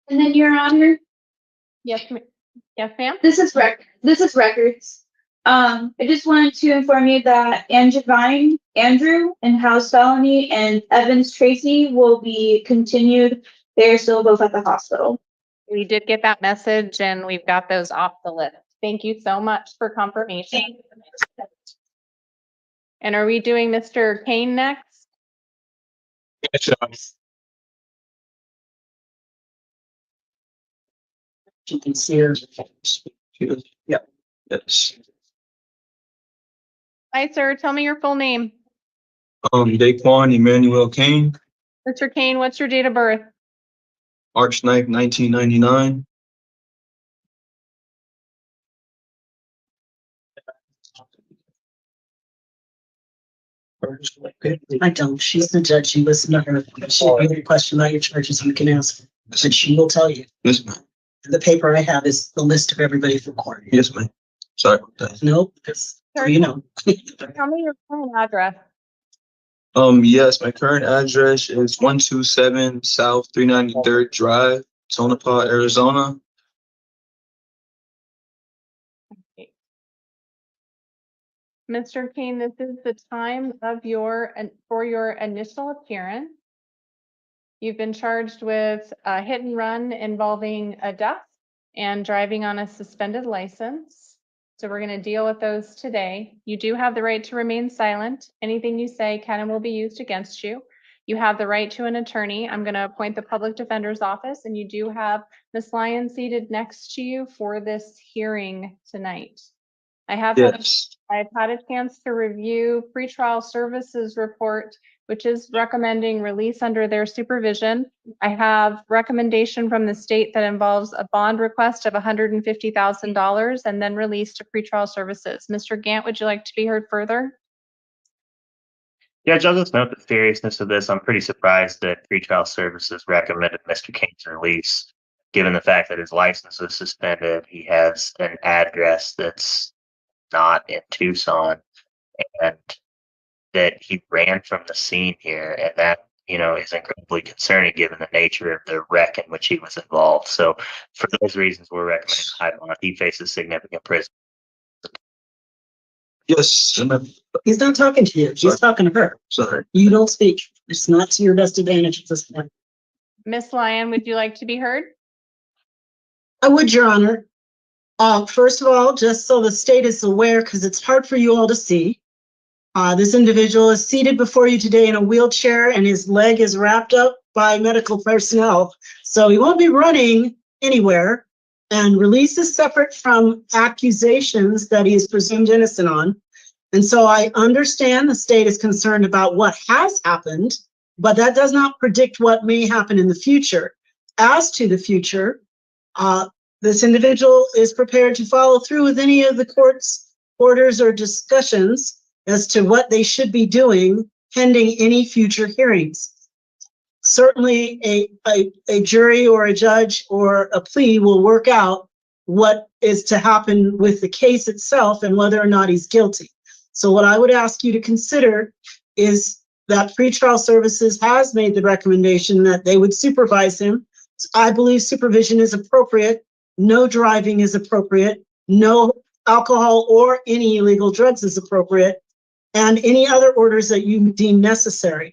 And then, Your Honor, Yes, yes, ma'am. this is records. I just wanted to inform you that Andrew and House Felony and Evans Tracy will be continued. They are still both at the hospital. We did get that message and we've got those off the list. Thank you so much for confirmation. And are we doing Mr. Kane next? You can see her. Yeah. Yes. Hi, sir. Tell me your full name. Daquan Emmanuel Kane, Mr. Kane, what's your date of birth? March 9th, 1999. I don't. She's the judge. You listen to her. If she has a question about your charges, you can ask her. And she will tell you. Yes, ma'am. The paper I have is the list of everybody for court. Yes, ma'am. Sorry about that. Nope. That's, you know. Tell me your current address. Yes, my current address is 127 South 393rd Drive, Tonopah, Arizona. Mr. Kane, this is the time of for your initial appearance. You've been charged with a hit and run involving a death and driving on a suspended license. So we're going to deal with those today. You do have the right to remain silent. Anything you say can and will be used against you. You have the right to an attorney. I'm going to appoint the public defender's office, and you do have Ms. Lyon seated next to you for this hearing tonight. I've had a chance to review pretrial services report, which is recommending release under their supervision. I have recommendation from the state that involves a bond request of $150,000 and then release to pretrial services. Mr. Gant, would you like to be heard further? Yeah, I'll just note the seriousness of this. I'm pretty surprised that pretrial services recommended Mr. Kane's release, given the fact that his license was suspended. He has an address that's not in Tucson, and that he ran from the scene here, and that, you know, is incredibly concerning given the nature of the wreck in which he was involved. So for those reasons, we're recommending high bond. He faces significant prison. Yes. He's not talking to you. She's talking to her. Sorry. You don't speak. It's not to your best advantage at this point. Ms. Lyon, would you like to be heard? I would, Your Honor. First of all, just so the state is aware, because it's hard for you all to see, this individual is seated before you today in a wheelchair and his leg is wrapped up by medical personnel. So he won't be running anywhere, and release is separate from accusations that he is presumed innocent on. And so I understand the state is concerned about what has happened, but that does not predict what may happen in the future. As to the future, this individual is prepared to follow through with any of the court's orders or discussions as to what they should be doing pending any future hearings. Certainly a jury or a judge or a plea will work out what is to happen with the case itself and whether or not he's guilty. So what I would ask you to consider is that pretrial services has made the recommendation that they would supervise him. I believe supervision is appropriate. No driving is appropriate. No alcohol or any illegal drugs is appropriate, and any other orders that you deem necessary.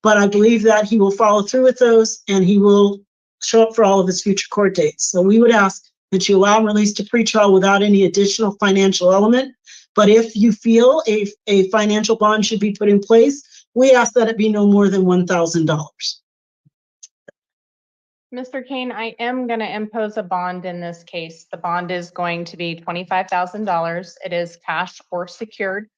But I believe that he will follow through with those and he will show up for all of his future court dates. So we would ask that you allow him release to pretrial without any additional financial element. But if you feel a financial bond should be put in place, we ask that it be no more than $1,000. Mr. Kane, I am going to impose a bond in this case. The bond is going to be $25,000. It is cash or secured.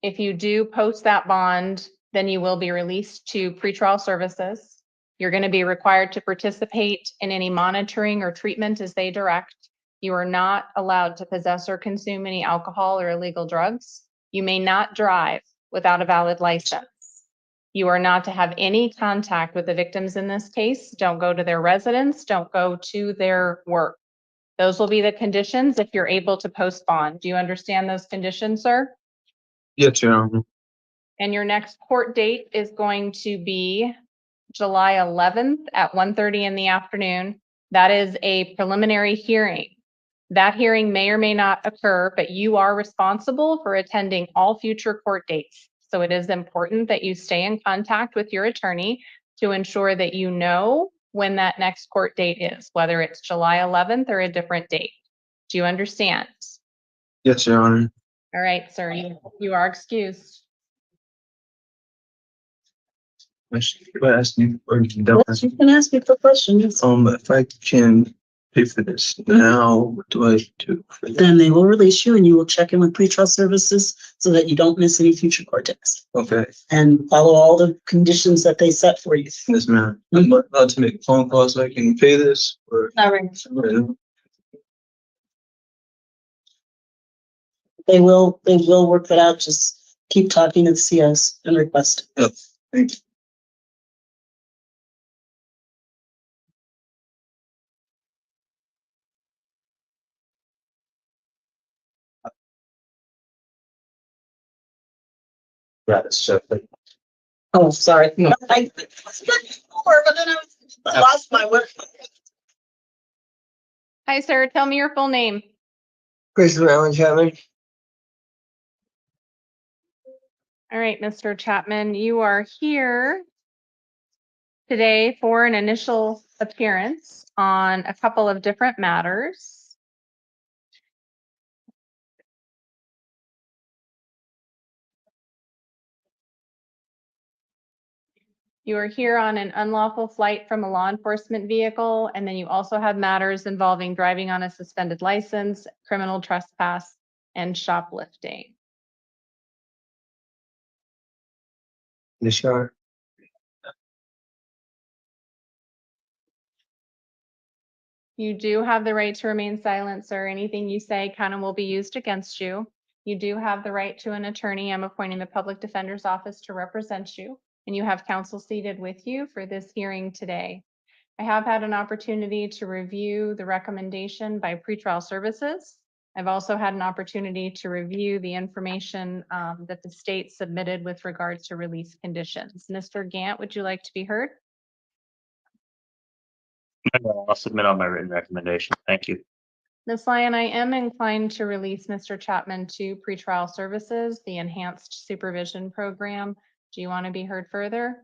If you do post that bond, then you will be released to pretrial services. You're going to be required to participate in any monitoring or treatment as they direct. You are not allowed to possess or consume any alcohol or illegal drugs. You may not drive without a valid license. You are not to have any contact with the victims in this case. Don't go to their residence. Don't go to their work. Those will be the conditions if you're able to post bond. Do you understand those conditions, sir? Yes, Your Honor. And your next court date is going to be July 11th at 1:30 in the afternoon. That is a preliminary hearing. That hearing may or may not occur, but you are responsible for attending all future court dates. So it is important that you stay in contact with your attorney to ensure that you know when that next court date is, whether it's July 11th or a different date. Do you understand? Yes, Your Honor. All right, sir, you are excused. If I ask you, or you Yes, you can ask me for questions. if I can pay for this now, what do I do? For that? Then they will release you and you will check in with pretrial services so that you don't miss any future court dates Okay, and follow all the conditions that they set for you. yes, ma'am. I'm not allowed to make a phone call so I can pay this, or? All right. Or- They will work that out. Just keep talking to the CS and request. Yep, thank you. Yeah, it's Shelly. Oh, sorry. I but then I lost my word. Hi, sir, tell me your full name. Christopher Allen Chapman. All right, Mr. Chapman, you are here today for an initial appearance on a couple of different matters. You are here on an unlawful flight from a law enforcement vehicle, and then you also have matters involving driving on a suspended license, criminal trespass, and shoplifting. Yes, Your Honor. You do have the right to remain silent, sir. Anything you say can and will be used against you. You do have the right to an attorney. I'm appointing the public defender's office to represent you, and you have counsel seated with you for this hearing today. I have had an opportunity to review the recommendation by pretrial services. I've also had an opportunity to review the information that the state submitted with regards to release conditions. Mr. Gant, would you like to be heard? I'll submit on my written recommendation. Thank you. Ms. Lyon, I am inclined to release Mr. Chapman to pretrial services, the enhanced supervision program. Do you want to be heard further?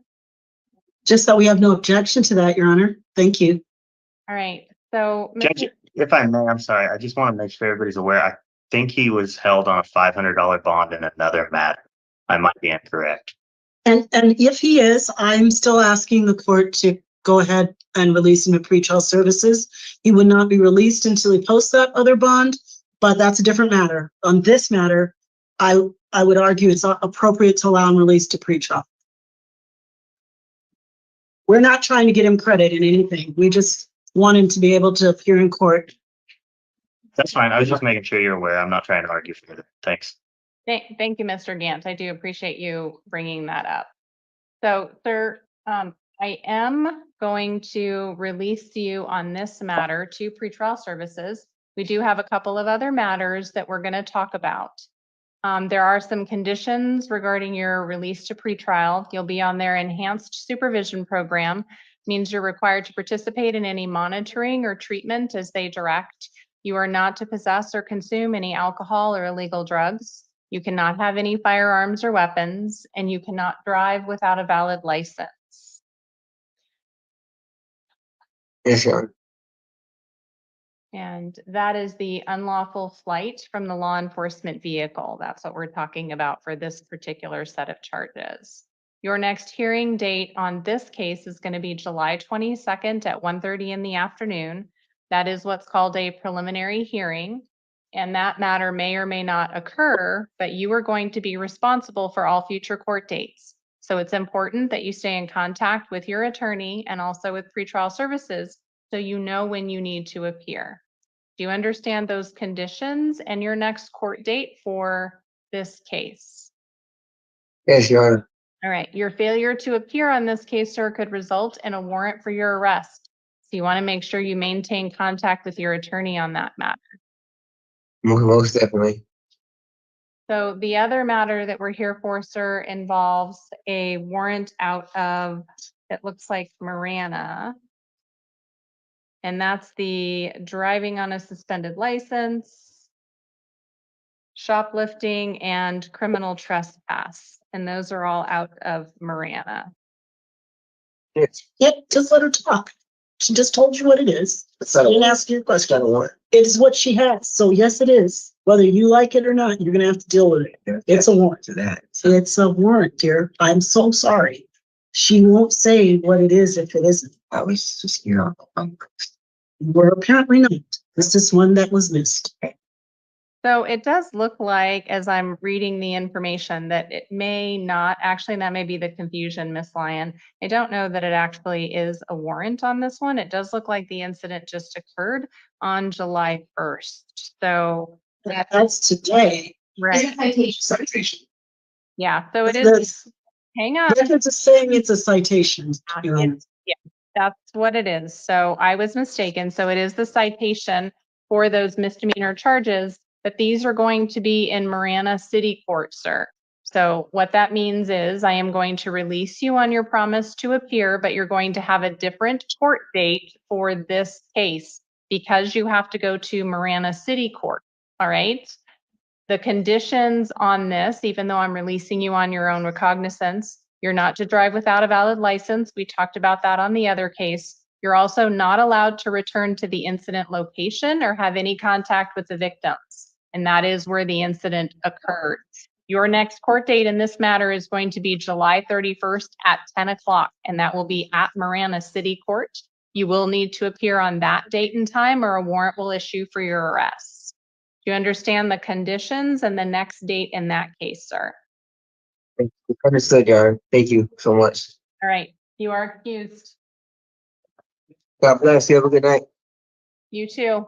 Just that we have no objection to that, Your Honor. Thank you. All right, so. Judge, if I may, I'm sorry. I just want to make sure everybody's aware. I think he was held on a $500 bond in another matter. I might be incorrect. And if he is, I'm still asking the court to go ahead and release him to pretrial services. He would not be released until he posts that other bond, but that's a different matter. On this matter, I would argue it's appropriate to allow him release to pretrial. We're not trying to get him credit in anything. We just want him to be able to appear in court. That's fine. I was just making sure you're aware. I'm not trying to argue further. Thanks. Thank you, Mr. Gant. I do appreciate you bringing that up. So, sir, I am going to release you on this matter to pretrial services. We do have a couple of other matters that we're going to talk about. There are some conditions regarding your release to pretrial. You'll be on their enhanced supervision program. Means you're required to participate in any monitoring or treatment as they direct. You are not to possess or consume any alcohol or illegal drugs. You cannot have any firearms or weapons, and you cannot drive without a valid license. Yes, Your Honor. And that is the unlawful flight from the law enforcement vehicle. That's what we're talking about for this particular set of charges. Your next hearing date on this case is going to be July 22nd at 1:30 in the afternoon. That is what's called a preliminary hearing. And that matter may or may not occur, but you are going to be responsible for all future court dates. So it's important that you stay in contact with your attorney and also with pretrial services so you know when you need to appear. Do you understand those conditions and your next court date for this case? Yes, Your Honor. All right, your failure to appear on this case, sir, could result in a warrant for your arrest. So you want to make sure you maintain contact with your attorney on that matter. Most definitely. So the other matter that we're here for, sir, involves a warrant out of it looks like Marana. And that's the driving on a suspended license, shoplifting, and criminal trespass. And those are all out of Marana. Yes. Yep, just let her talk. She just told you what it is. It's not a She didn't warrant. ask you a It's question. not a warrant. It is what she has. So yes, it is. Whether you like it or not, you're gonna have to deal with it. It's a warrant. To that. It's a warrant, dear. I'm so sorry. She won't say what it is if it isn't. I was just, We're apparently not. This is one that was missed. So it does look like, as I'm reading the information, that it may not, actually, that may be the confusion, Miss Lyon. I don't know that it actually is a warrant on this one. It does look like the incident just occurred on July 1st. So, That's today. right, citation. yeah, so it is, That's, hang up. records are saying it's a citation. Your Honor. Yeah, that's what it is. So I was mistaken. So it is the citation for those misdemeanor charges, but these are going to be in Marana City Court, sir. So what that means is I am going to release you on your promise to appear, but you're going to have a different court date for this case because you have to go to Marana City Court. All right. The conditions on this, even though I'm releasing you on your own recognizance, you're not to drive without a valid license. We talked about that on the other case. You're also not allowed to return to the incident location or have any contact with the victims. And that is where the incident occurred. Your next court date in this matter is going to be July 31st at 10 o'clock, and that will be at Marana City Court. You will need to appear on that date and time or a warrant will issue for your arrest. Do you understand the conditions and the next date in that case, sir? Understood, Your Honor. Thank you so much. All right, you are excused. God bless you. Have a good night. You too.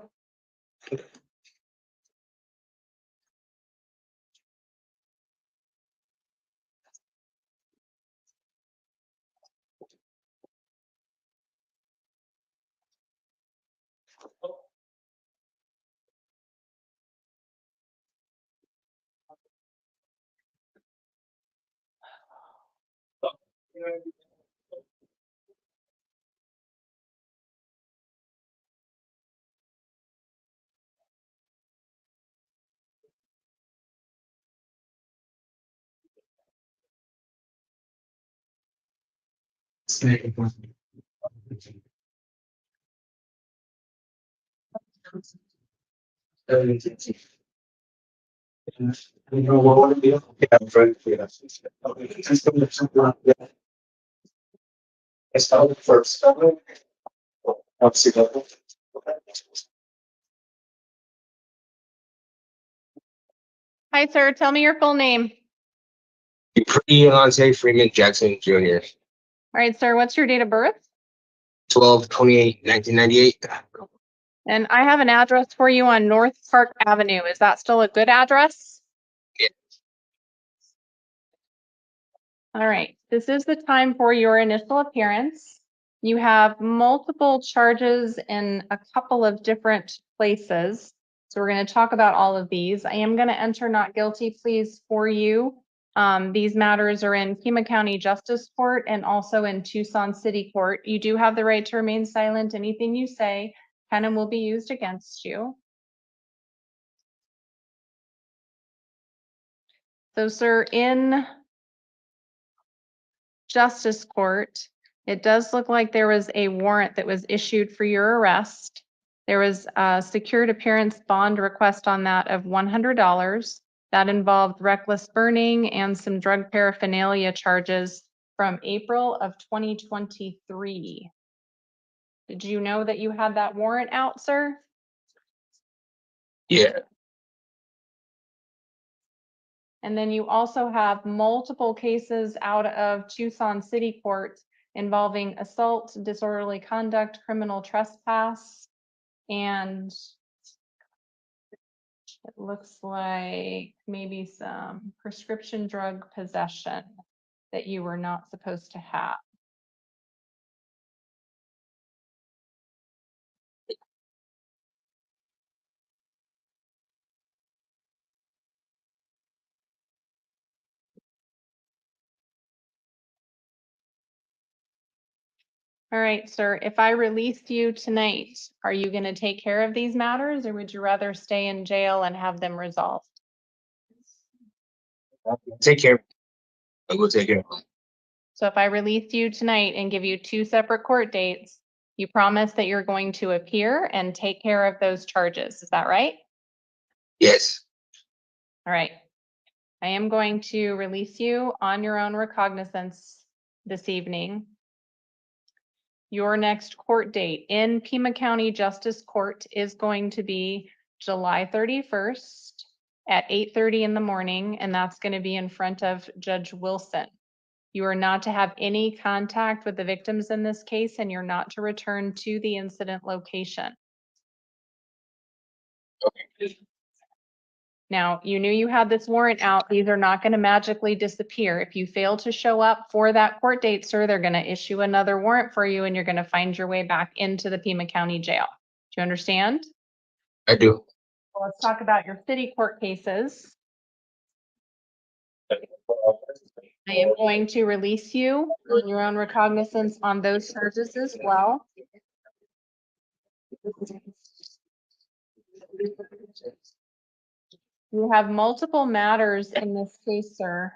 Hi, sir. Tell me your full name. Pretty Alonzo Freeman Jackson Jr. All right, sir. What's your date of birth? 12/28/1998. And I have an address for you on North Park Avenue. Is that still a good address? Yeah. All right. This is the time for your initial appearance. You have multiple charges in a couple of different places. So we're going to talk about all of these. I am going to enter not guilty pleas for you. These matters are in Pima County Justice Court and also in Tucson City Court. You do have the right to remain silent. Anything you say can and will be used against you. So, sir, in Justice Court, it does look like there was a warrant that was issued for your arrest. There was a secured appearance bond request on that of $100. That involved reckless burning and some drug paraphernalia charges from April of 2023. Did you know that you had that warrant out, sir? Yeah. And then you also have multiple cases out of Tucson City Court involving assault, disorderly conduct, criminal trespass, and it looks like maybe some prescription drug possession that you were not supposed to have. All right, sir, if I release you tonight, are you going to take care of these matters or would you rather stay in jail and have them resolved? Take care. I will take care. So if I release you tonight and give you 2 separate court dates, you promise that you're going to appear and take care of those charges. Is that right? Yes. All right. I am going to release you on your own recognizance this evening. Your next court date in Pima County Justice Court is going to be July 31st at 8:30 in the morning, and that's going to be in front of Judge Wilson. You are not to have any contact with the victims in this case, and you're not to return to the incident location. Okay. Now, you knew you had this warrant out. These are not going to magically disappear. If you fail to show up for that court date, sir, they're going to issue another warrant for you and you're going to find your way back into the Pima County Jail. Do you understand? I do. Well, let's talk about your city court cases. I am going to release you on your own recognizance on those charges as well. You have multiple matters in this case, sir.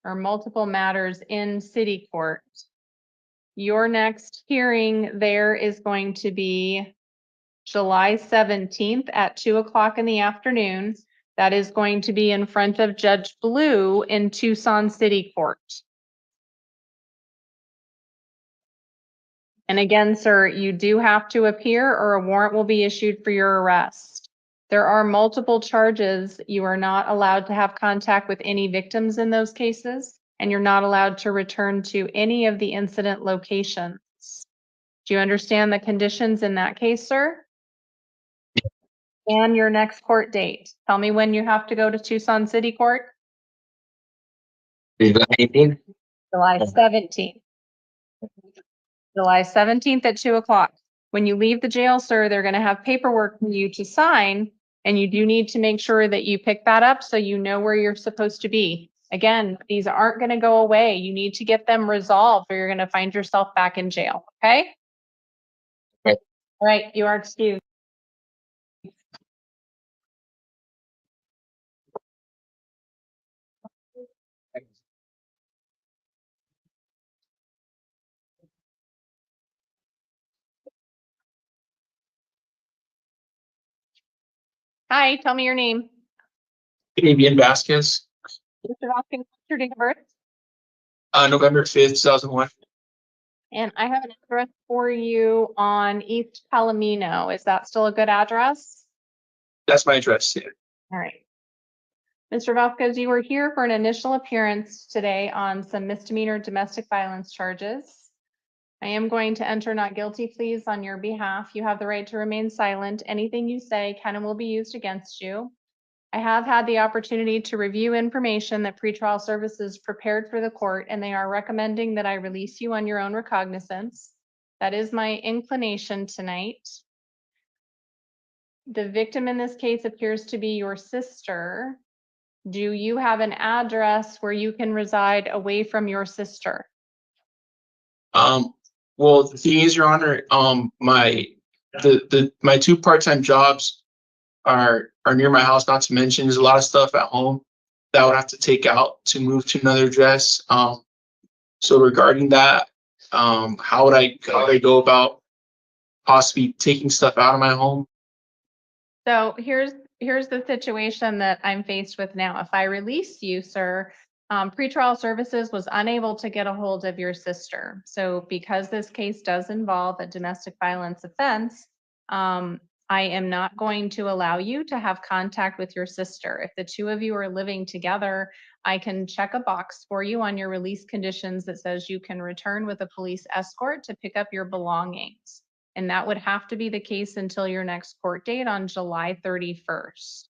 Or multiple matters in city court. Your next hearing there is going to be July 17th at 2:00 in the afternoon. That is going to be in front of Judge Blue in Tucson City Court. And again, sir, you do have to appear or a warrant will be issued for your arrest. There are multiple charges. You are not allowed to have contact with any victims in those cases, and you're not allowed to return to any of the incident locations. Do you understand the conditions in that case, sir? And your next court date. Tell me when you have to go to Tucson City Court. July 18th? July 17th. July 17th at 2:00. When you leave the jail, sir, they're going to have paperwork for you to sign, and you do need to make sure that you pick that up so you know where you're supposed to be. Again, these aren't going to go away. You need to get them resolved or you're going to find yourself back in jail, okay? Okay. All right, you are excused. Hi, tell me your name. Fabian Vasquez, Mr. Vasquez, what's your date of birth? November 5th, 2001. And I have an address for you on East Palomino. Is that still a good address? That's my address. Yeah. All right. Mr. Vasquez, you were here for an initial appearance today on some misdemeanor domestic violence charges. I am going to enter not guilty pleas on your behalf. You have the right to remain silent. Anything you say can and will be used against you. I have had the opportunity to review information that pretrial services prepared for the court, and they are recommending that I release you on your own recognizance. That is my inclination tonight. The victim in this case appears to be your sister. Do you have an address where you can reside away from your sister? Well, the thing is, Your Honor, my 2 part-time jobs are near my house. Not to mention, there's a lot of stuff at home that I would have to take out to move to another address. So regarding that, how would I go about possibly taking stuff out of my home? So here's the situation that I'm faced with now. If I release you, sir, pretrial services was unable to get a hold of your sister. So because this case does involve a domestic violence offense, I am not going to allow you to have contact with your sister. If the 2 of you are living together, I can check a box for you on your release conditions that says you can return with a police escort to pick up your belongings. And that would have to be the case until your next court date on July 31st.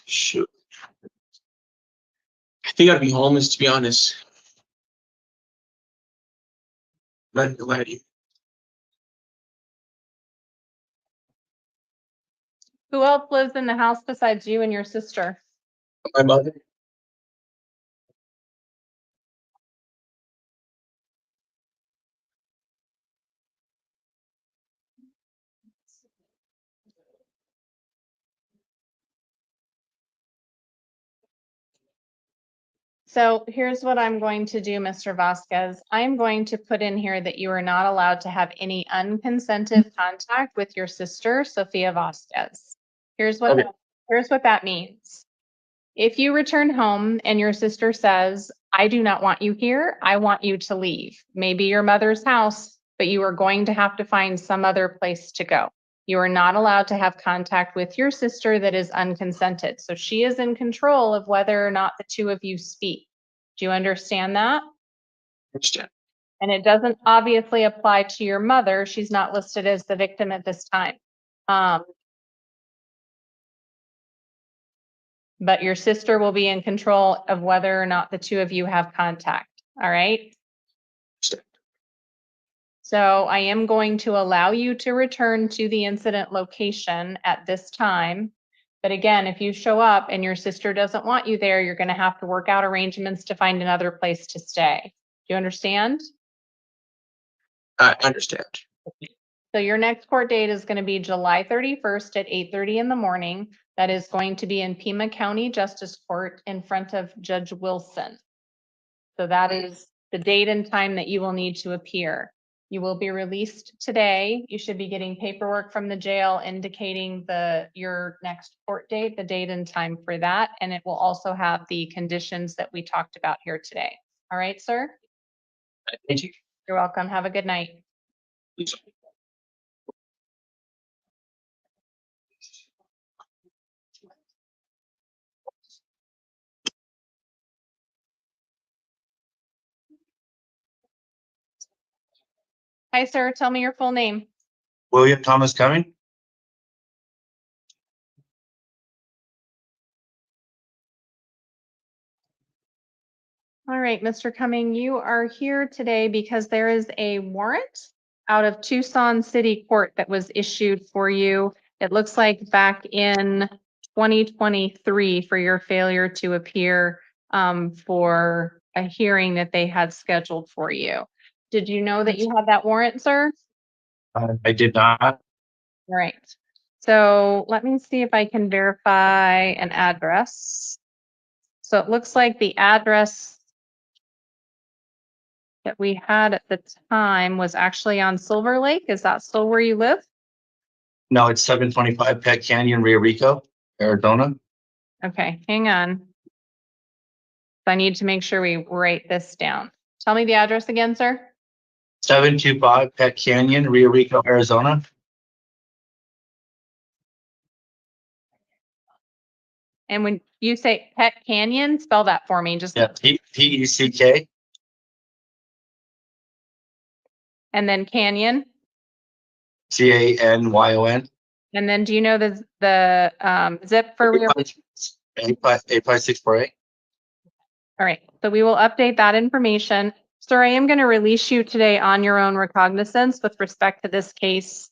Shoot. I think I'd be homeless, to be honest. Not gonna lie to you. Who else lives in the house besides you and your sister? My mother. So here's what I'm going to do, Mr. Vasquez. I'm going to put in here that you are not allowed to have any unconsented contact with your sister, Sophia Vasquez. Here's what that means. If you return home and your sister says, I do not want you here, I want you to leave. Maybe your mother's house, but you are going to have to find some other place to go. You are not allowed to have contact with your sister that is unconsented. So she is in control of whether or not the two of you speak. Do you understand that? Understand. And it doesn't obviously apply to your mother. She's not listed as the victim at this time. But your sister will be in control of whether or not the two of you have contact. All right. Understand. So I am going to allow you to return to the incident location at this time. But again, if you show up and your sister doesn't want you there, you're going to have to work out arrangements to find another place to stay. Do you understand? I understand. So your next court date is going to be July 31st at 8:30 in the morning. That is going to be in Pima County Justice Court in front of Judge Wilson. So that is the date and time that you will need to appear. You will be released today. You should be getting paperwork from the jail indicating your next court date, the date and time for that. And it will also have the conditions that we talked about here today. All right, sir? Thank you. You're welcome. Have a good night. Hi, sir. Tell me your full name. William Thomas Cuming. All right, Mr. Cuming, you are here today because there is a warrant out of Tucson City Court that was issued for you. It looks like back in 2023 for your failure to appear for a hearing that they had scheduled for you. Did you know that you had that warrant, sir? I did not. All right. So let me see if I can verify an address. So it looks like the address that we had at the time was actually on Silver Lake. Is that still where you live? No, it's 725 Pet Canyon, Rio Rico, Arizona. Okay, hang on. I need to make sure we write this down. Tell me the address again, sir. 725 Pet Canyon, Rio Rico, Arizona. And when you say Pet Canyon, spell that for me. Just Yeah, P-E-C-K. and then Canyon. C-A-N-Y-O-N. And then do you know the zip for Rio? 85648. All right, so we will update that information. Sir, I am going to release you today on your own recognizance with respect to this case.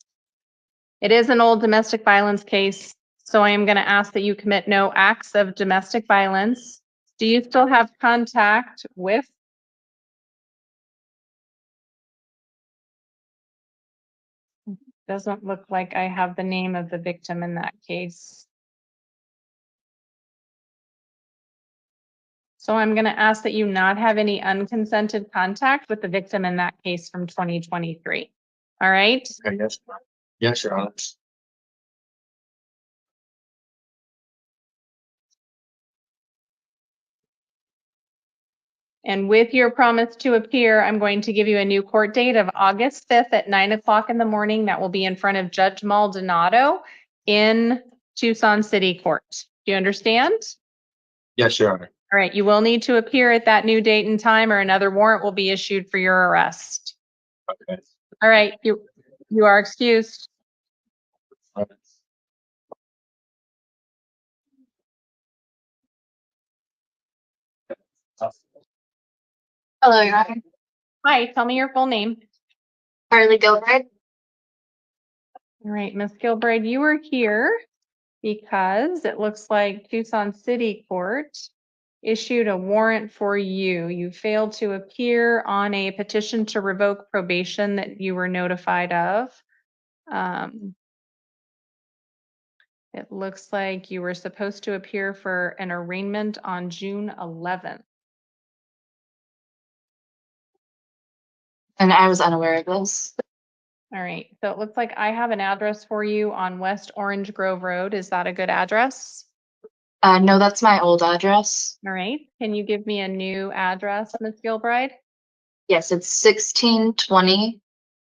It is an old domestic violence case, so I am going to ask that you commit no acts of domestic violence. Do you still have contact with? Doesn't look like I have the name of the victim in that case. So I'm going to ask that you not have any unconsented contact with the victim in that case from 2023. All right? Okay, yes. Yes, Your Honor. And with your promise to appear, I'm going to give you a new court date of August 5th at 9 o'clock in the morning. That will be in front of Judge Maldonado in Tucson City Court. Do you understand? Yes, Your Honor. All right, you will need to appear at that new date and time or another warrant will be issued for your arrest. Okay. All right, you are excused. Hello, Your Honor. Hi, tell me your full name. Harley Gilbride. All right, Ms. Gilbride, you are here because it looks like Tucson City Court issued a warrant for you. You failed to appear on a petition to revoke probation that you were notified of. It looks like you were supposed to appear for an arraignment on June 11th. And I was unaware of this. All right, so it looks like I have an address for you on West Orange Grove Road. Is that a good address? No, that's my old address. All right, can you give me a new address, Ms. Gilbride? Yes, it's 1620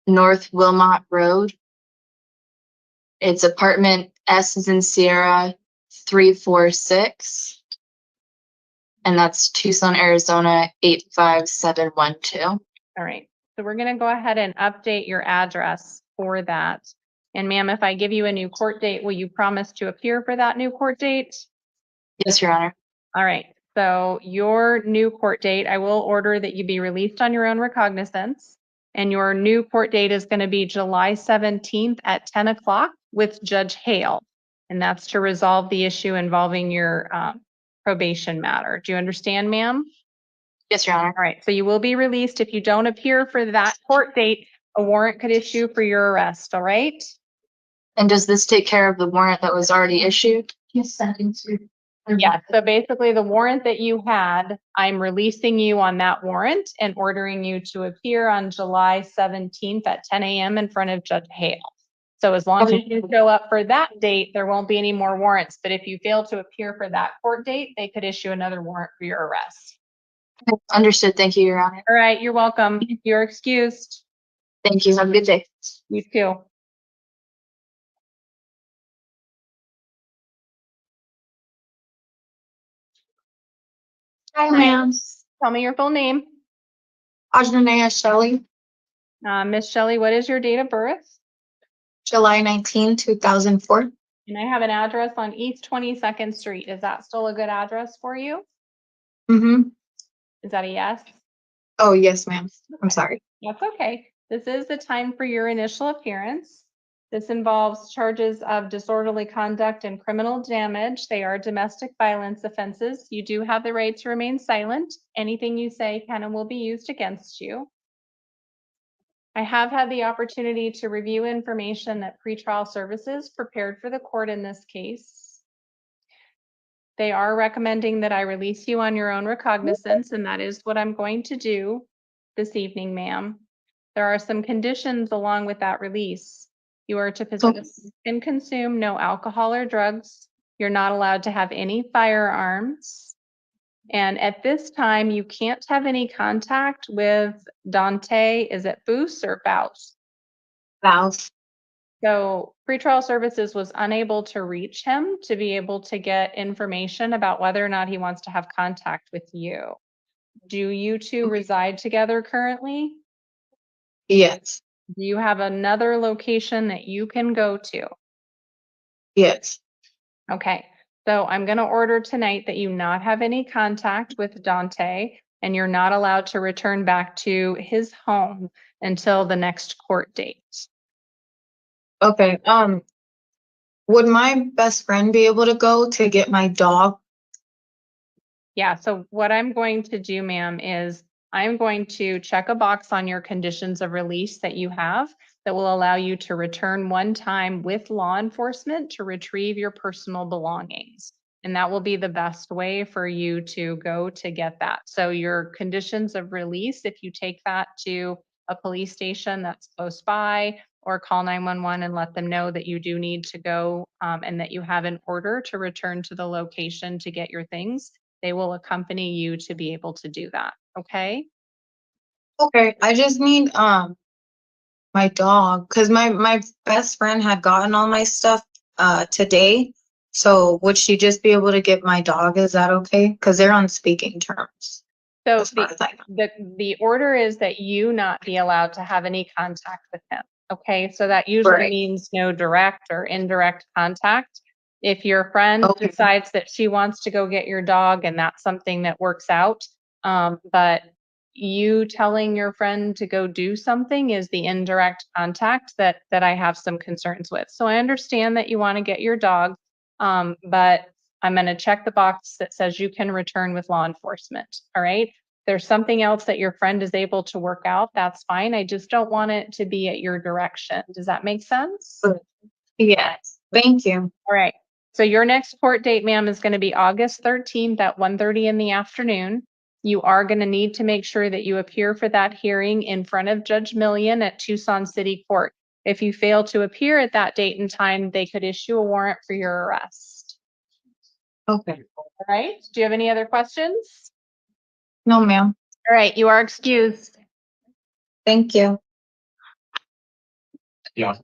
North Wilmot Road. It's apartment S as in Sierra 346. And that's Tucson, Arizona 85712. All right, so we're gonna go ahead and update your address for that. And ma'am, if I give you a new court date, will you promise to appear for that new court date? Yes, Your Honor. All right, so your new court date, I will order that you be released on your own recognizance. And your new court date is gonna be July 17th at 10 o'clock with Judge Hale. And that's to resolve the issue involving your probation matter. Do you understand, ma'am? Yes, Your Honor. All right, so you will be released. If you don't appear for that court date, a warrant could issue for your arrest, all right? And does this take care of the warrant that was already issued? Yeah, so basically the warrant that you had, I'm releasing you on that warrant and ordering you to appear on July 17th at 10 a.m. in front of Judge Hale. So as long as you show up for that date, there won't be any more warrants. But if you fail to appear for that court date, they could issue another warrant for your arrest. Understood. Thank you, Your Honor. All right, you're welcome. You're excused. Thank you. Have a good day. You too. Hi, ma'am. Tell me your full name. Ajnanaya Shelly, Miss Shelly, what is your date of birth? July 19, 2004. And I have an address on East 22nd Street. Is that still a good address for you? Mm-hmm. Is that a yes? Oh, yes, ma'am. I'm sorry. That's okay. This is the time for your initial appearance. This involves charges of disorderly conduct and criminal damage. They are domestic violence offenses. You do have the right to remain silent. Anything you say can and will be used against you. I have had the opportunity to review information that pretrial services prepared for the court in this case. They are recommending that I release you on your own recognizance, and that is what I'm going to do this evening, ma'am. There are some conditions along with that release. You are to possess and consume no alcohol or drugs. You're not allowed to have any firearms. And at this time, you can't have any contact with Dante. Is it Boos or Bouse? Valve. So pretrial services was unable to reach him to be able to get information about whether or not he wants to have contact with you. Do you two reside together currently? Yes. Do you have another location that you can go to? Yes. Okay, so I'm going to order tonight that you not have any contact with Dante, and you're not allowed to return back to his home until the next court date. Okay. Would my best friend be able to go to get my dog? Yeah, so what I'm going to do, ma'am, is I'm going to check a box on your conditions of release that you have that will allow you to return one time with law enforcement to retrieve your personal belongings. And that will be the best way for you to go to get that. So your conditions of release, if you take that to a police station that's close by, or call 911 and let them know that you do need to go and that you have an order to return to the location to get your things, they will accompany you to be able to do that. Okay. Okay. I just need my dog, because my best friend had gotten all my stuff today. So would she just be able to get my dog? Is that okay? Because they're on speaking terms. So as far as I know. the order is that you not be allowed to have any contact with him. Okay, so that usually Right. means no direct or indirect contact. If your friend Okay. decides that she wants to go get your dog, and that's something that works out, but you telling your friend to go do something is the indirect contact that I have some concerns with. So I understand that you want to get your dog, but I'm going to check the box that says you can return with law enforcement. All right. There's something else that your friend is able to work out. That's fine. I just don't want it to be at your direction. Does that make sense? Yes. Thank you. All right. So your next court date, ma'am, is going to be August 13th at 1:30 in the afternoon. You are going to need to make sure that you appear for that hearing in front of Judge Millian at Tucson City Court. If you fail to appear at that date and time, they could issue a warrant for your arrest. Okay. All right. Do you have any other questions? No, ma'am. All right. You are excused. Thank you. Yeah.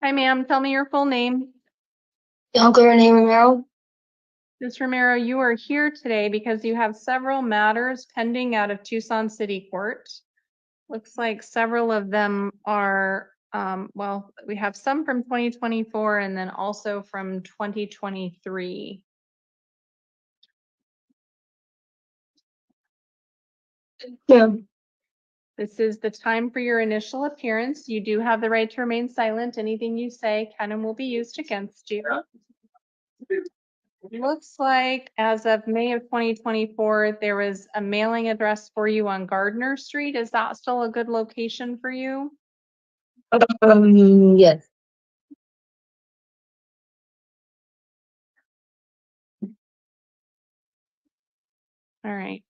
Hi, ma'am. Tell me your full name. Uncle Renee Romero. Ms. Romero, you are here today because you have several matters pending out of Tucson City Court. Looks like several of them are, well, we have some from 2024 and then also from 2023. Yeah. This is the time for your initial appearance. You do have the right to remain silent. Anything you say can and will be used against you. Looks like as of May of 2024, there was a mailing address for you on Gardner Street. Is that still a good location for you? Yes. All right.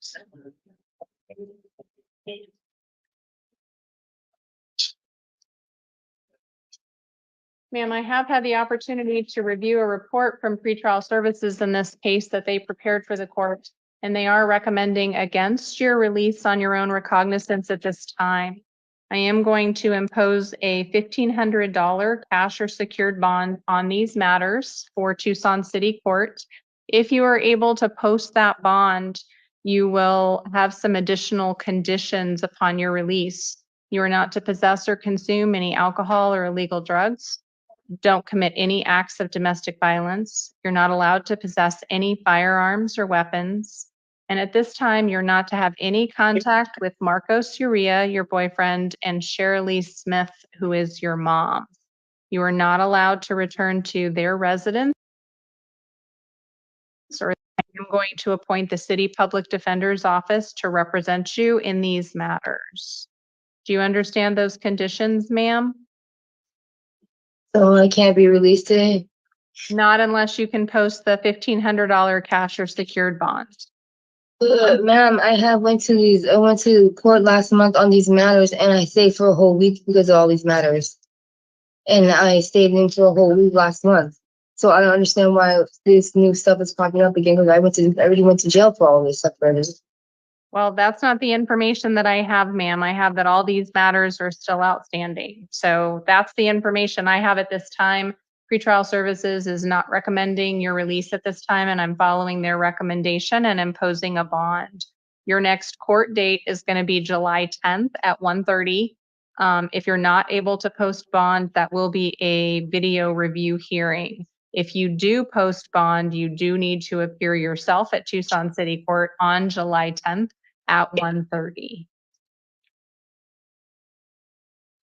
Ma'am, I have had the opportunity to review a report from pretrial services in this case that they prepared for the court, and they are recommending against your release on your own recognizance at this time. I am going to impose a $1,500 cash or secured bond on these matters for Tucson City Court. If you are able to post that bond, you will have some additional conditions upon your release. You are not to possess or consume any alcohol or illegal drugs. Don't commit any acts of domestic violence. You're not allowed to possess any firearms or weapons. And at this time, you're not to have any contact with Marcos Uria, your boyfriend, and Shirley Smith, who is your mom. You are not allowed to return to their residence, or I'm going to appoint the city public defender's office to represent you in these matters. Do you understand those conditions, ma'am? So I can't be released today. Not unless you can post the $1,500 cash or secured bond. Ma'am, I went to court last month on these matters and I stayed for a whole week because of all these matters. And I stayed in for a whole week last month. So I don't understand why this new stuff is popping up again because I already went to jail for all this stuff already. Well, that's not the information that I have, ma'am. I have that all these matters are still outstanding. So that's the information I have at this time. Pretrial services is not recommending your release at this time, and I'm following their recommendation and imposing a bond. Your next court date is going to be July 10th at 1:30. If you're not able to post bond, that will be a video review hearing. If you do post bond, you do need to appear yourself at Tucson City Court on July 10th at 1:30.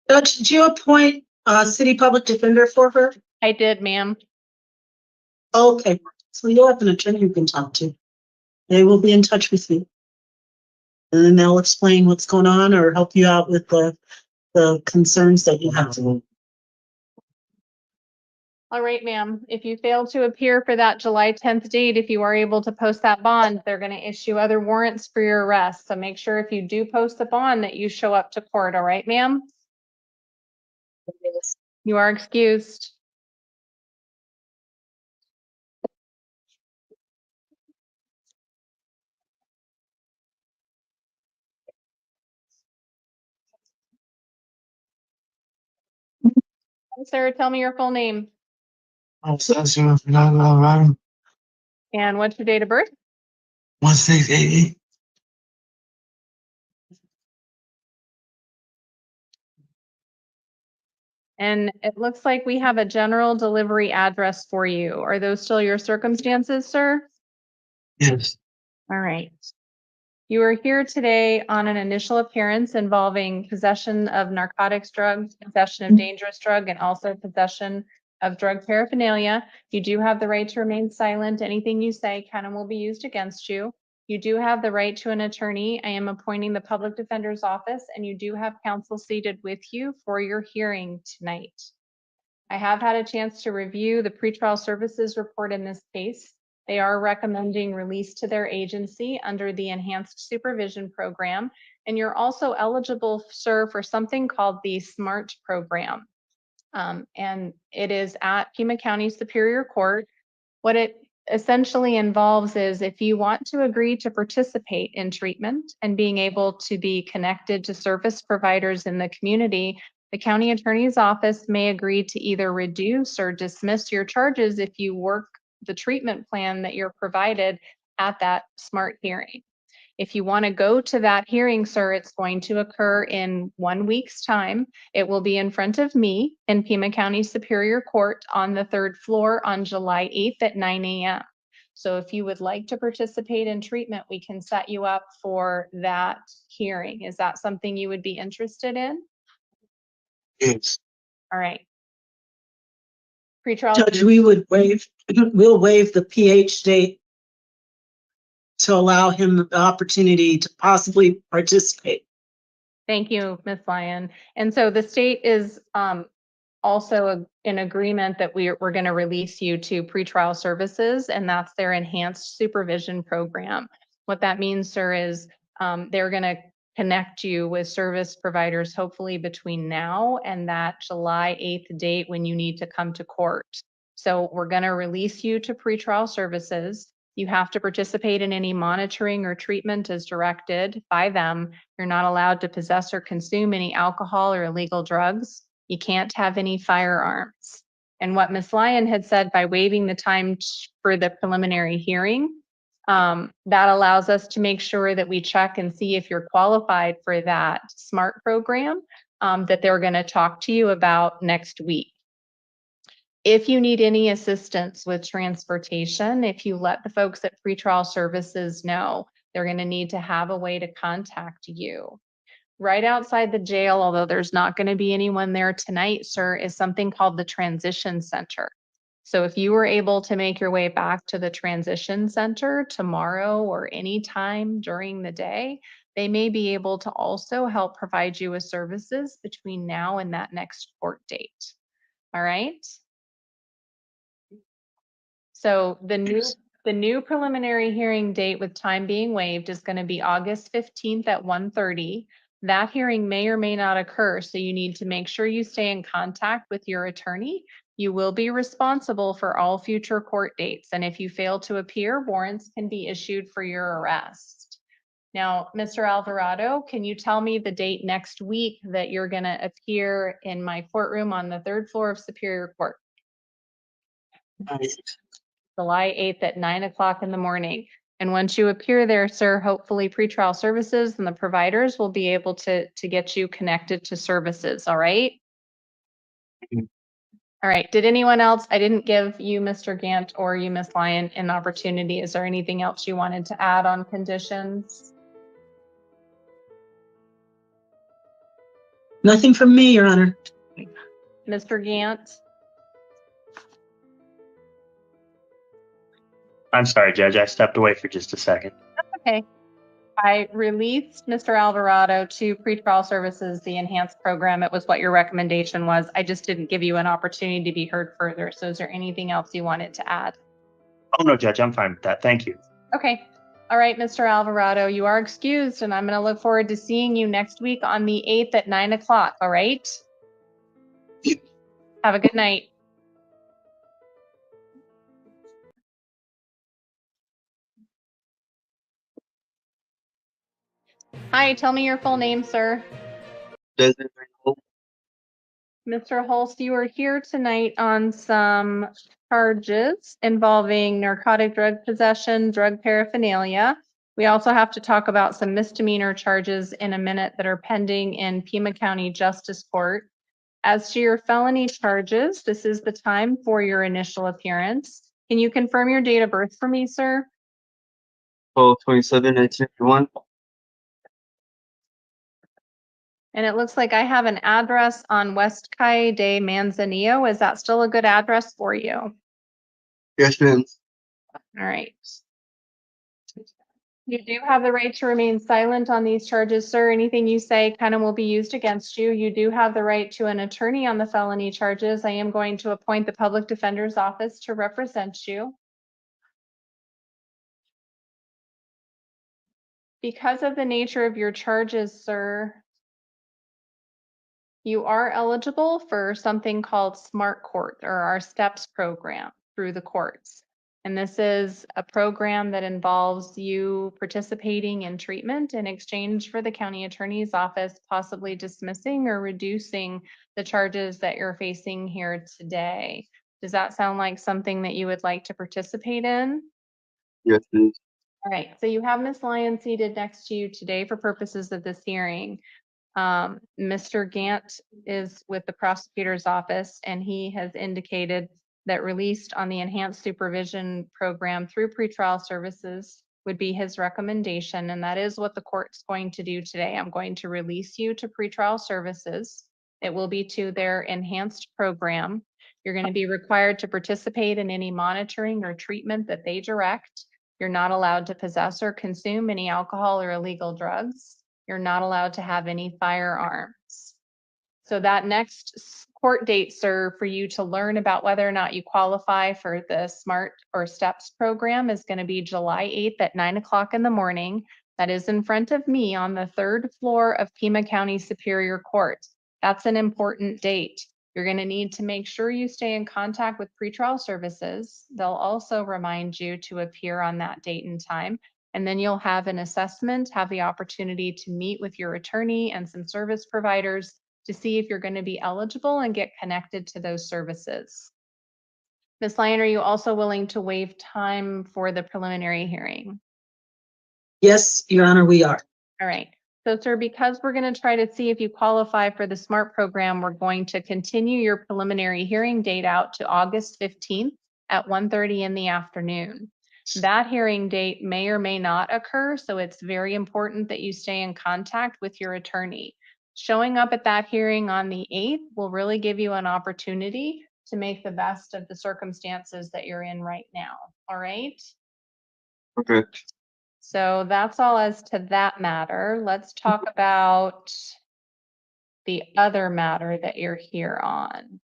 Judge, did you appoint a city public defender for her? I did, ma'am. Okay, so you'll have an attorney you can talk to. They will be in touch with you. And then they'll explain what's going on or help you out with the concerns that you have. All right, ma'am. If you fail to appear for that July 10th date, if you are able to post that bond, they're going to issue other warrants for your arrest. So make sure if you do post the bond that you show up to court. All right, ma'am? You are excused. Sir, tell me your full name. Alvarado, And what's your date of birth? 1688. And it looks like we have a general delivery address for you. Are those still your circumstances, sir? Yes. All right. You are here today on an initial appearance involving possession of narcotics drugs, possession of dangerous drug, and also possession of drug paraphernalia. You do have the right to remain silent. Anything you say can and will be used against you. You do have the right to an attorney. I am appointing the public defender's office, and you do have counsel seated with you for your hearing tonight. I have had a chance to review the pretrial services report in this case. They are recommending release to their agency under the enhanced supervision program. And you're also eligible, sir, for something called the SMART program. And it is at Pima County Superior Court. What it essentially involves is if you want to agree to participate in treatment and being able to be connected to service providers in the community, the county attorney's office may agree to either reduce or dismiss your charges if you work the treatment plan that you're provided at that SMART hearing. If you want to go to that hearing, sir, it's going to occur in 1 week's time. It will be in front of me in Pima County Superior Court on the 3rd floor on July 8th at 9 a.m. So if you would like to participate in treatment, we can set you up for that hearing. Is that something you would be interested in? Yes. All right. Pretrial. Judge, we'll waive the PH date to allow him the opportunity to possibly participate. Thank you, Ms. Lyon. And so the state is also in agreement that we're going to release you to pretrial services, and that's their enhanced supervision program. What that means, sir, is they're going to connect you with service providers, hopefully between now and that July 8th date when you need to come to court. So we're going to release you to pretrial services. You have to participate in any monitoring or treatment as directed by them. You're not allowed to possess or consume any alcohol or illegal drugs. You can't have any firearms. And what Ms. Lyon had said by waiving the time for the preliminary hearing, that allows us to make sure that we check and see if you're qualified for that SMART program that they're going to talk to you about next week. If you need any assistance with transportation, if you let the folks at pretrial services know, they're going to need to have a way to contact you. Right outside the jail, although there's not going to be anyone there tonight, sir, is something called the Transition Center. So if you were able to make your way back to the Transition Center tomorrow or any time during the day, they may be able to also help provide you with services between now and that next court date. All right? So the new preliminary hearing date with time being waived is going to be August 15th at 1:30. That hearing may or may not occur, so you need to make sure you stay in contact with your attorney. You will be responsible for all future court dates, and if you fail to appear, warrants can be issued for your arrest. Now, Mr. Alvarado, can you tell me the date next week that you're going to appear in my courtroom on the 3rd floor of Superior Court? July 8th at 9 o'clock in the morning. And once you appear there, sir, hopefully pretrial services and the providers will be able to get you connected to services. All right. All right. Did anyone else? I didn't give you, Mr. Gant, or you, Ms. Lyon, an opportunity. Is there anything else you wanted to add on conditions? Nothing from me, Your Honor. Mr. Gant? I'm sorry, Judge. I stepped away for just a second. Okay. I released Mr. Alvarado to pretrial services, the enhanced program. It was what your recommendation was. I just didn't give you an opportunity to be heard further. So is there anything else you wanted to add? Oh, no, Judge. I'm fine with that. Thank you. Okay. All right, Mr. Alvarado, you are excused, and I'm going to look forward to seeing you next week on the 8th at 9 o'clock. All right? Have a good night. Hi, tell me your full name, sir. Mr. Holst, you are here tonight on some charges involving narcotic drug possession, drug paraphernalia. We also have to talk about some misdemeanor charges in a minute that are pending in Pima County Justice Court. As to your felony charges, this is the time for your initial appearance. Can you confirm your date of birth for me, sir? 12/27/1991. And it looks like I have an address on West Calle de Manzanillo. Is that still a good address for you? Yes, ma'am. All right. You do have the right to remain silent on these charges, sir. Anything you say can and will be used against you. You do have the right to an attorney on the felony charges. I am going to appoint the public defender's office to represent you. Because of the nature of your charges, sir, you are eligible for something called Smart Court or our STEPS program through the courts. And this is a program that involves you participating in treatment in exchange for the county attorney's office possibly dismissing or reducing the charges that you're facing here today. Does that sound like something that you would like to participate in? Yes, please. All right, so you have Ms. Lyon seated next to you today for purposes of this hearing. Mr. Gant is with the prosecutor's office, and he has indicated that released on the enhanced supervision program through pretrial services would be his recommendation, and that is what the court's going to do today. I'm going to release you to pretrial services. It will be to their enhanced program. You're going to be required to participate in any monitoring or treatment that they direct. You're not allowed to possess or consume any alcohol or illegal drugs. You're not allowed to have any firearms. So that next court date, sir, for you to learn about whether or not you qualify for the SMART or STEPS program is going to be July 8th at 9 o'clock in the morning. That is in front of me on the 3rd floor of Pima County Superior Court. That's an important date. You're going to need to make sure you stay in contact with pretrial services. They'll also remind you to appear on that date and time. And then you'll have an assessment, have the opportunity to meet with your attorney and some service providers to see if you're going to be eligible and get connected to those services. Ms. Lyon, are you also willing to waive time for the preliminary hearing? Yes, Your Honor, we are. All right. So, sir, because we're going to try to see if you qualify for the SMART program, we're going to continue your preliminary hearing date out to August 15th at 1:30 in the afternoon. That hearing date may or may not occur, so it's very important that you stay in contact with your attorney. Showing up at that hearing on the 8th will really give you an opportunity to make the best of the circumstances that you're in right now. All right? Okay. So that's all as to that matter. Let's talk about the other matter that you're here on.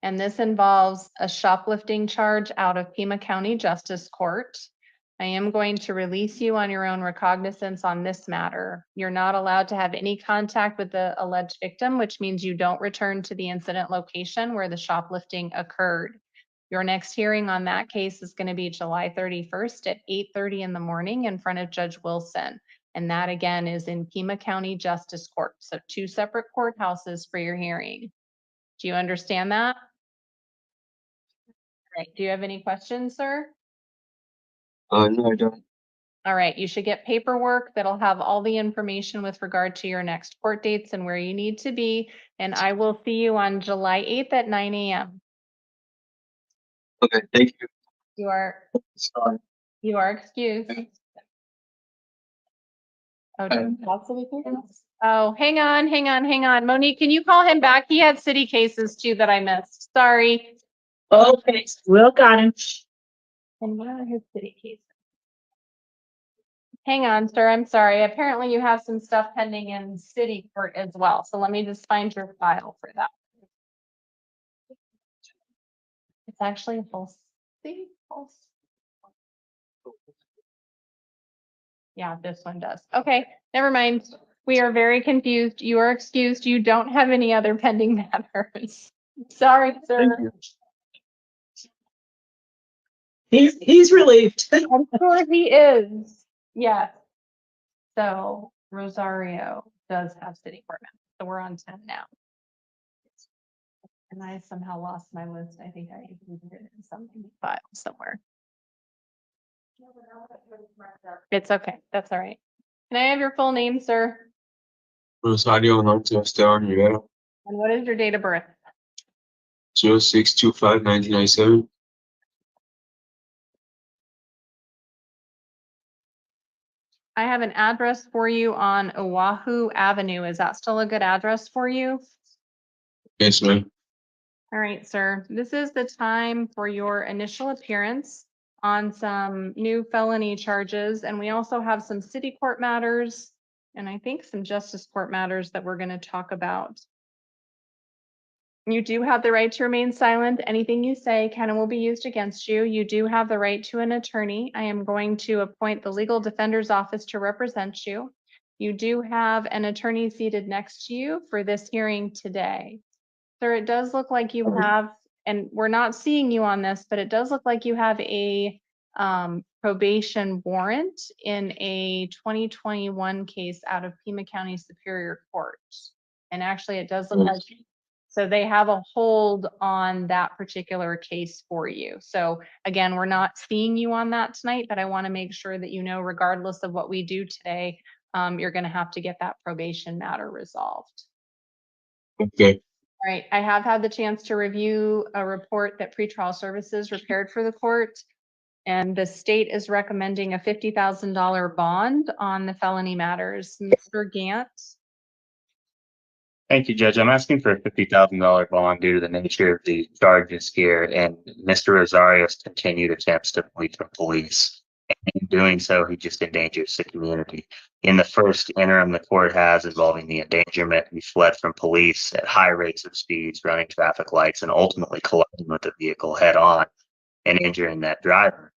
And this involves a shoplifting charge out of Pima County Justice Court. I am going to release you on your own recognizance on this matter. You're not allowed to have any contact with the alleged victim, which means you don't return to the incident location where the shoplifting occurred. Your next hearing on that case is going to be July 31st at 8:30 in the morning in front of Judge Wilson. And that again is in Pima County Justice Court. So 2 separate courthouses for your hearing. Do you understand that? All right. Do you have any questions, sir? No, I don't. All right. You should get paperwork that'll have all the information with regard to your next court dates and where you need to be. And I will see you on July 8th at 9 a.m. Okay, thank you. You are Sorry. excused. Oh, Okay. do you have city cases? Oh, hang on. Monique, can you call him back? He had city cases too that I missed. Sorry. Okay, Will got him. And where are his city cases? Hang on, sir. I'm sorry. Apparently you have some stuff pending in city court as well. So let me just find your file for that. It's actually a full city. Yeah, this one does. Okay, never mind. We are very confused. You are excused. You don't have any other pending matters. Sorry, sir. Thank you. He's relieved. I'm sure he is. Yes. So Rosario does have city court members. So we're on 10 now. And I somehow lost my list. I think I included it in some file somewhere. It's okay. That's all right. Can I have your full name, sir? Rosario Alonso Esteban Rivera, And what is your date of birth? 06/25/1997. I have an address for you on Oahu Avenue. Is that still a good address for you? Yes, ma'am. All right, sir. This is the time for your initial appearance. on some new felony charges, and we also have some city court matters, and I think some justice court matters that we're going to talk about. You do have the right to remain silent. Anything you say can and will be used against you. You do have the right to an attorney. I am going to appoint the legal defender's office to represent you. You do have an attorney seated next to you for this hearing today. Sir, it does look like you have, and we're not seeing you on this, but it does look like you have a probation warrant in a 2021 case out of Pima County Superior Court. And actually, it does look like, so they have a hold on that particular case for you. So again, we're not seeing you on that tonight, but I want to make sure that you know, regardless of what we do today, you're going to have to get that probation matter resolved. Okay. All right, I have had the chance to review a report that pretrial services prepared for the court, and the state is recommending a $50,000 bond on the felony matters. Mr. Gant? Thank you, Judge. I'm asking for a $50,000 bond due to the nature of the charges here and Mr. Rosario's continued attempts to flee from police. In doing so, he just endangers the community. In the first interim the court has involving the endangerment, he fled from police at high rates of speeds, running traffic lights, and ultimately colliding with the vehicle head on and injuring that driver.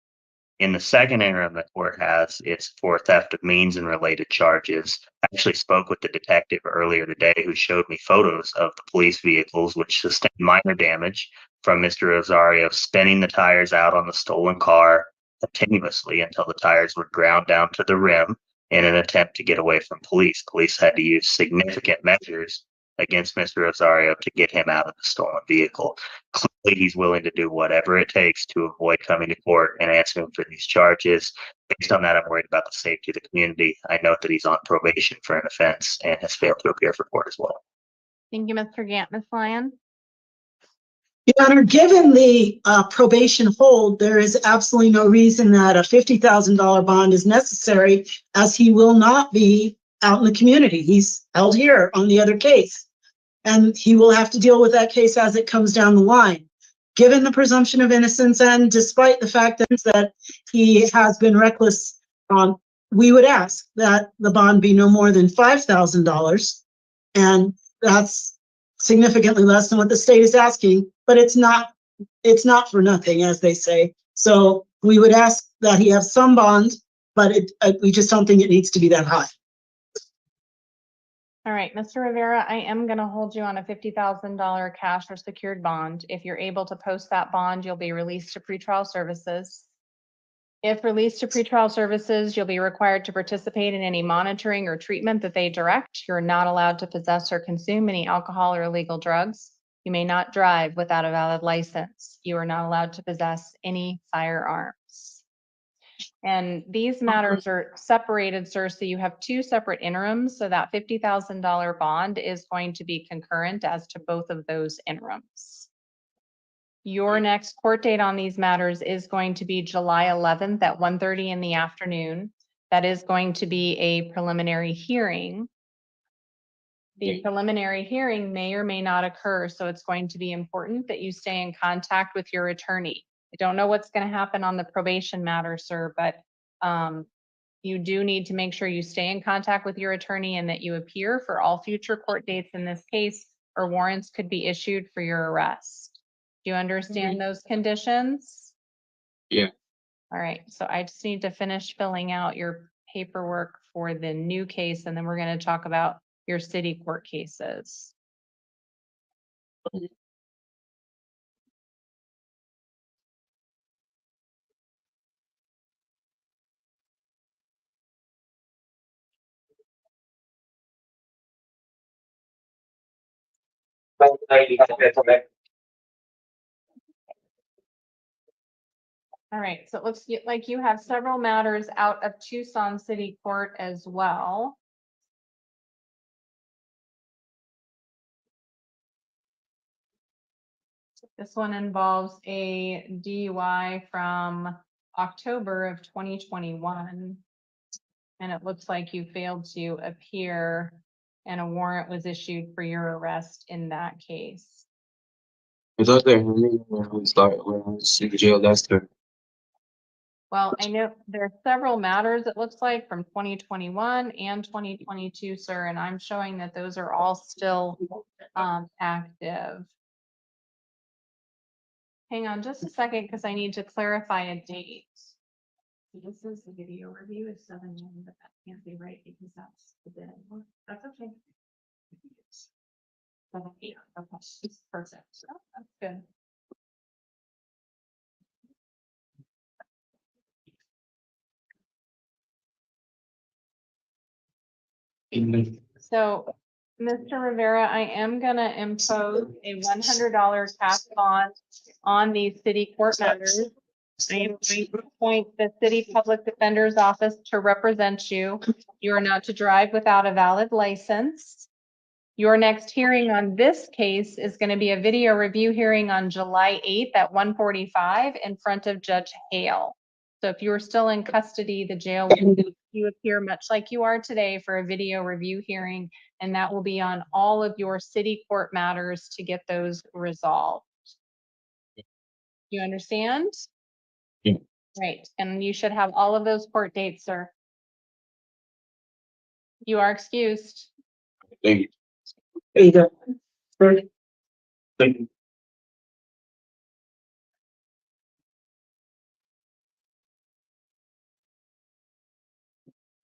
In the second interim the court has, it's for theft of means and related charges. I actually spoke with the detective earlier today who showed me photos of the police vehicles which sustained minor damage from Mr. Rosario spinning the tires out on the stolen car continuously until the tires were ground down to the rim in an attempt to get away from police. Police had to use significant measures against Mr. Rosario to get him out of the stolen vehicle. Clearly, he's willing to do whatever it takes to avoid coming to court and answering for these charges. Based on that, I'm worried about the safety of the community. I note that he's on probation for an offense and has failed to appear for court as well. Thank you, Mr. Gant. Ms. Lyon? Your Honor, given the probation hold, there is absolutely no reason that a $50,000 bond is necessary, as he will not be out in the community. He's held here on the other case, and he will have to deal with that case as it comes down the line. Given the presumption of innocence, and despite the fact that he has been reckless, we would ask that the bond be no more than $5,000, and that's significantly less than what the state is asking, but it's not for nothing, as they say. So we would ask that he have some bond, but we just don't think it needs to be that high. All right, Mr. Rivera, I am going to hold you on a $50,000 cash or secured bond. If you're able to post that bond, you'll be released to pretrial services. If released to pretrial services, you'll be required to participate in any monitoring or treatment that they direct. You're not allowed to possess or consume any alcohol or illegal drugs. You may not drive without a valid license. You are not allowed to possess any firearms. And these matters are separated, sir, so you have two separate interims. So that $50,000 bond is going to be concurrent as to both of those interims. Your next court date on these matters is going to be July 11th at 1:30 in the afternoon. That is going to be a preliminary hearing. The preliminary hearing may or may not occur, so it's going to be important that you stay in contact with your attorney. I don't know what's going to happen on the probation matter, sir, but you do need to make sure you stay in contact with your attorney and that you appear for all future court dates in this case, or warrants could be issued for your arrest. Do you understand those conditions? Yeah. All right, so I just need to finish filling out your paperwork for the new case, and then we're going to talk about your city court cases. All right, so it looks like you have several matters out of Tucson City Court as well. This one involves a DUI from October of 2021. And it looks like you failed to appear and a warrant was issued for your arrest in that case. I thought that when I was in jail last time. Well, I know there are several matters, it looks like, from 2021 and 2022, sir, and I'm showing that those are all still active. Hang on just a second, because I need to clarify a date. So this is the video review is 7/1, but that can't be right because that's the day. That's okay. 7/8, okay, perfect. So that's good. So, Mr. Rivera, I am gonna impose a $100 cash bond on these city court matters. I am going to appoint the city public defender's office to represent you. You are not to drive without a valid license. Your next hearing on this case is going to be a video review hearing on July 8th at 1:45 in front of Judge Hale. So if you are still in custody, the jail will have you appear much like you are today for a video review hearing, and that will be on all of your city court matters to get those resolved. You understand? Yeah. Right, and you should have all of those court dates, sir. You are excused. Thank you. There you go. Thank you.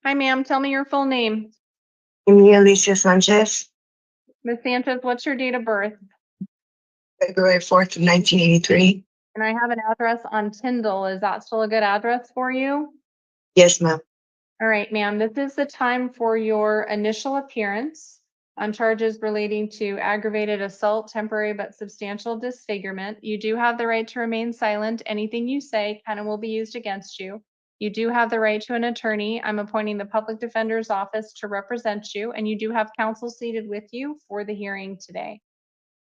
Hi, ma'am, tell me your full name. Alicia Sanchez, Ms. Sanchez, what's your date of birth? February 4th of 1983. And I have an address on Tyndall. Is that still a good address for you? Yes, ma'am. All right, ma'am, this is the time for your initial appearance on charges relating to aggravated assault, temporary but substantial disfigurement. You do have the right to remain silent. Anything you say kind of will be used against you. You do have the right to an attorney. I'm appointing the public defender's office to represent you, and you do have counsel seated with you for the hearing today.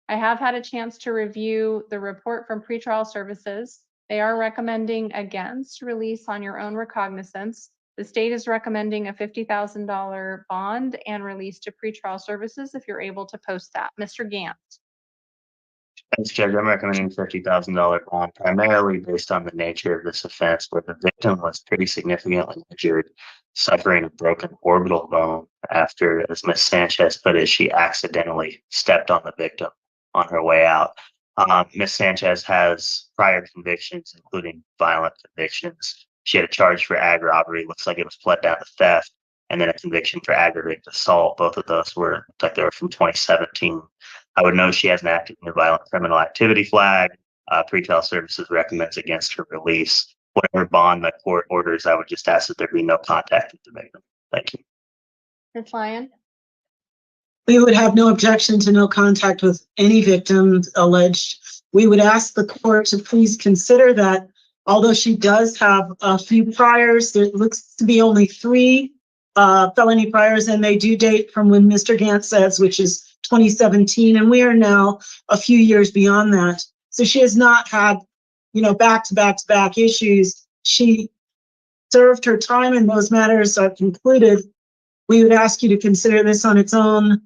I have had a chance to review the report from pretrial services. They are recommending against release on your own recognizance. The state is recommending a $50,000 bond and release to pretrial services if you're able to post that. Mr. Gant. Thanks, Judge. I'm recommending $50,000 bond primarily based on the nature of this offense, where the victim was pretty significantly injured, suffering a broken orbital bone after, as Ms. Sanchez put it, she accidentally stepped on the victim on her way out. Ms. Sanchez has prior convictions, including violent convictions. She had a charge for ag robbery, looks like it was pled down to theft, and then a conviction for aggravated assault. Both of those were, like, they were from 2017. I would note she has an active and violent criminal activity flag. Pretrial services recommends against her release. Whatever bond the court orders, I would just ask that there be no contact with the victim. Thank you. Ms. Lyon. We would have no objection to no contact with any victims alleged. We would ask the court to please consider that although she does have a few priors, there looks to be only 3 felony priors, and they do date from when Mr. Gant says, which is 2017, and we are now a few years beyond that. So she has not had, back-to-back issues. She served her time and those matters are concluded. We would ask you to consider this on its own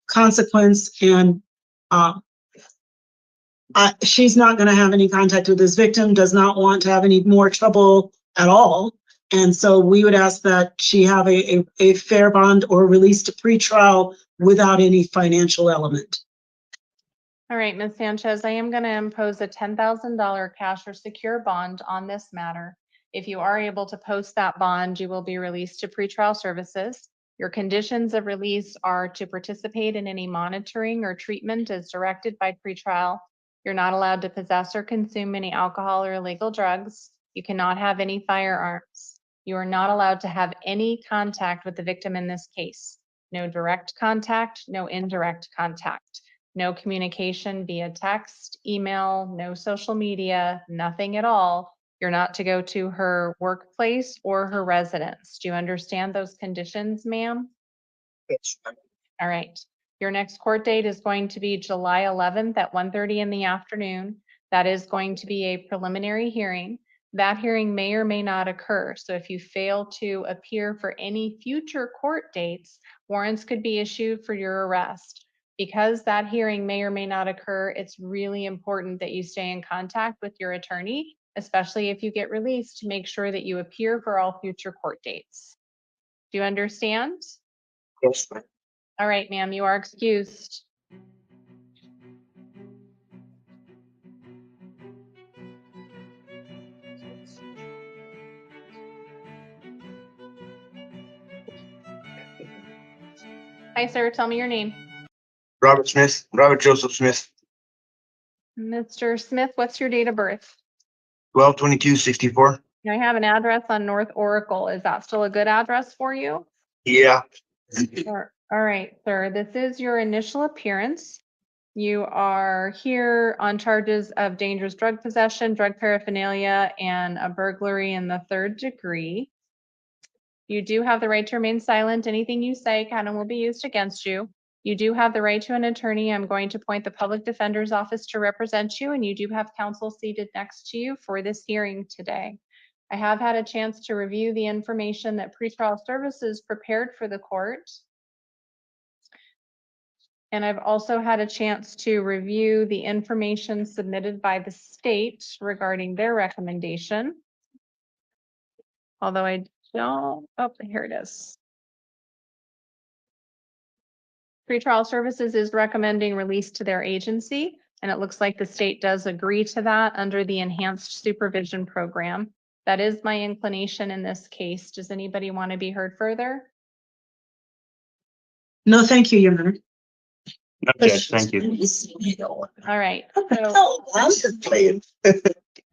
consequence, and she's not going to have any contact with this victim, does not want to have any more trouble at all. And so we would ask that she have a fair bond or release to pretrial without any financial element. All right, Ms. Sanchez, I am going to impose a $10,000 cash or secure bond on this matter. If you are able to post that bond, you will be released to pretrial services. Your conditions of release are to participate in any monitoring or treatment as directed by pretrial. You're not allowed to possess or consume any alcohol or illegal drugs. You cannot have any firearms. You are not allowed to have any contact with the victim in this case. No direct contact, no indirect contact, no communication via text, email, no social media, nothing at all. You're not to go to her workplace or her residence. Do you understand those conditions, ma'am? Yes. All right. Your next court date is going to be July 11th at 1:30 in the afternoon. That is going to be a preliminary hearing. That hearing may or may not occur. So if you fail to appear for any future court dates, warrants could be issued for your arrest. Because that hearing may or may not occur, it's really important that you stay in contact with your attorney especially if you get released, to make sure that you appear for all future court dates. Do you understand? Yes, ma'am. All right, ma'am, you are excused. Hi, sir. Tell me your name. Robert Smith, Robert Joseph Smith, Mr. Smith, what's your date of birth? 12/22/64. I have an address on North Oracle. Is that still a good address for you? Yeah. All right, sir. This is your initial appearance. You are here on charges of dangerous drug possession, drug paraphernalia, and a burglary in the 3rd degree. You do have the right to remain silent. Anything you say can and will be used against you. You do have the right to an attorney. I'm going to appoint the public defender's office to represent you, and you do have counsel seated next to you for this hearing today. I have had a chance to review the information that pretrial services prepared for the court. And I've also had a chance to review the information submitted by the state regarding their recommendation. Although I don't, oh, here it is. Pretrial services is recommending release to their agency, and it looks like the state does agree to that under the enhanced supervision program. That is my inclination in this case. Does anybody want to be heard further? No, thank you, Your Honor. No, Judge, thank you. All right. So, Oh, I'm just playing.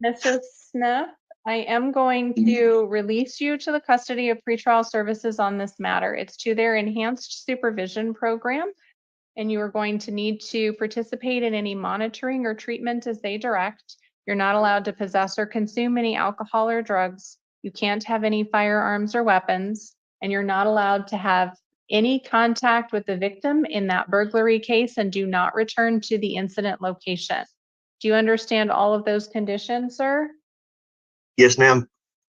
Mr. Smith, I am going to release you to the custody of pretrial services on this matter. It's to their enhanced supervision program, and you are going to need to participate in any monitoring or treatment as they direct. You're not allowed to possess or consume any alcohol or drugs. You can't have any firearms or weapons, and you're not allowed to have any contact with the victim in that burglary case, and do not return to the incident location. Do you understand all of those conditions, sir? Yes, ma'am.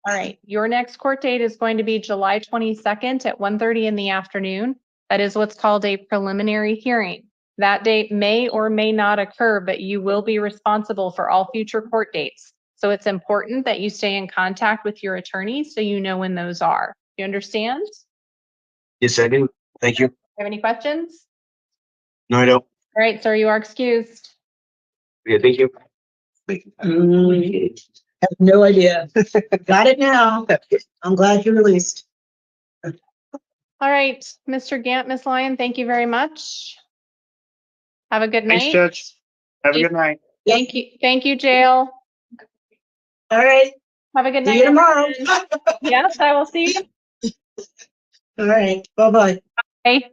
All right. Your next court date is going to be July 22nd at 1:30 in the afternoon. That is what's called a preliminary hearing. That date may or may not occur, but you will be responsible for all future court dates. So it's important that you stay in contact with your attorney so you know when those are. You understand? Yes, I do. Thank you. Have any questions? No, I don't. All right, sir, you are excused. Yeah, thank you. Have no idea. Got it now. I'm glad you're released. All right, Mr. Gant, Ms. Lyon, thank you very much. Have a good night. Thanks, Judge. Have a good night. Thank you. Thank you, jail. All right. Have a good See night. you tomorrow. everyone. Yes, I will see you. All right. Bye-bye. Bye.